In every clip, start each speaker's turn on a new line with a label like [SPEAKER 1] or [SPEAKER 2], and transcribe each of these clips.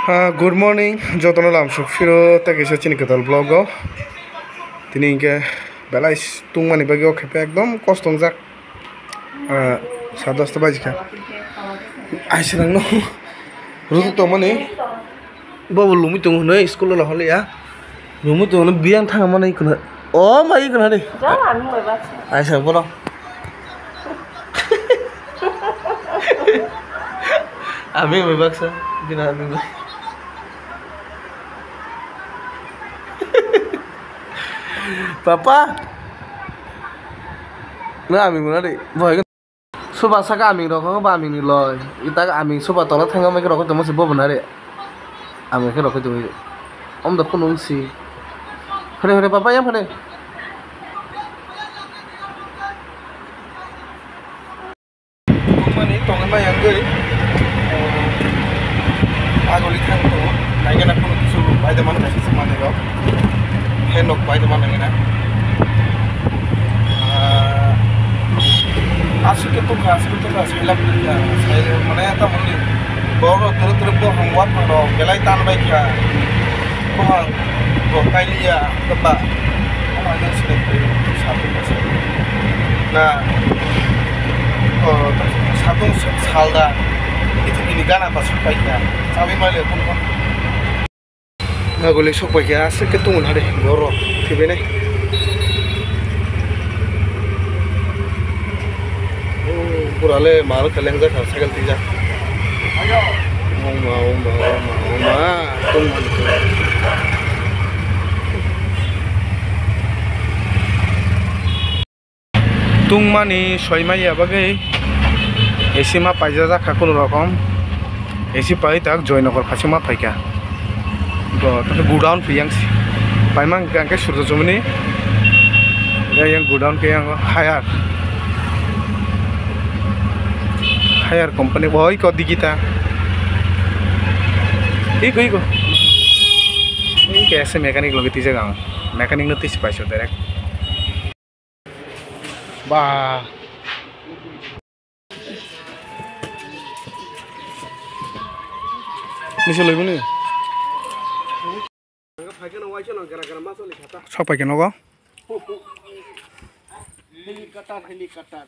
[SPEAKER 1] Good morning, Jotono Lamsuk Firo, Takisha Chinikatal Blogo. Tininke Belais Tungmani Bagio Capagdom, Coston Zak Sadas Tabajka. I said no. Ruto money Bobo Lumitum, school of Holia. Lumutu Bian Tamani. Oh, my God. I said, what? I mean, my boxer. Papa, no, I mean, boy, so Basaka, I mean, Rockabami, Lloyd. I mean, so about all the time I make a rocket to most Bobonare. I make a rocket to it. On the phone, see. Papa, I'm going to my young girl. I will return to I can put by the man that is money off. Hand of by the man. Ask it to us, Manata only. Borrow Turbo from what of Galaitan Bakia. Kailia, the bar. Oh, I don't see something. Now, Satum Salda. Itu ini Ghana pas supaya kami malah pun nggak boleh supaya seketung ada borok kibene purale malu kalian dah sakal tiga mau tung mani soalnya ya bagai Esi ma paisa za kakun rokom esi pai tak join okor khasi ma paika go ta go down piang pai mang gang ke surjo jomni ya yang go down ke yang hire company boy ko digita iko ini ke ese mechanic logi tise gang mechanic no tis paiso direct ba Nisha lagi ni. Siapa yang Nogo?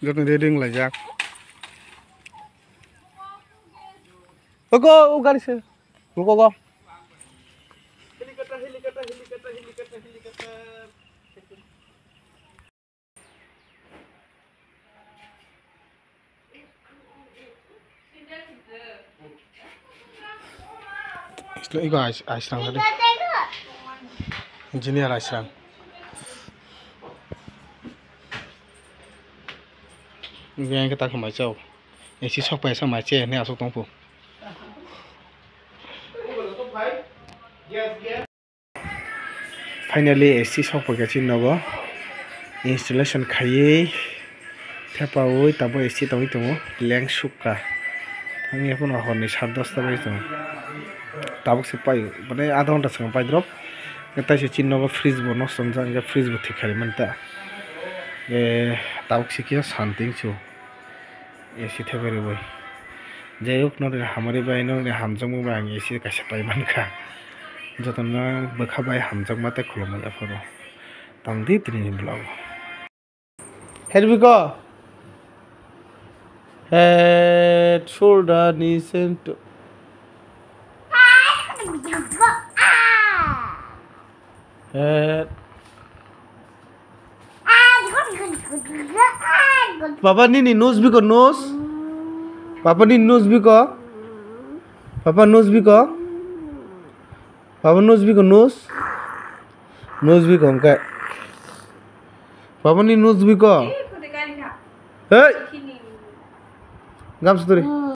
[SPEAKER 1] Jangan dia ngelajak. Ogo, garis. Ogo. Helikopter. Iko Aisrang tadi. Engineer Aisrang. Ini yang kita kemai jauh. Isi sok paisa macet ni asuk tongpu. Finally, isi sok pakai Nogo. Installation kaya. Thepakha tabo isi tahu itu leng suka. Kami pun ahon ni 10 tabai itu. Tabuk sepai, pada ada orang tersengat pai drop. Kita si Cina ke freeze bonus, sampai ke freeze buat tiga hari manta. Tabuk si kia santing cu. Si Thepakha boy. Jayuk nore hamari bai nore hamjang mu bai si kasih pai manka. Jatuhnya berkabai hamjang mata kolom aja poro. Tangdi trini blog. Here we go. Head, shoulder, knees and toe. Papa ni nose biko nose. Papa ni nose biko. Papa nose biko. Papa nose biko nose. Nose biko angkat. Papa ni nose biko. Hey. Gam suturi.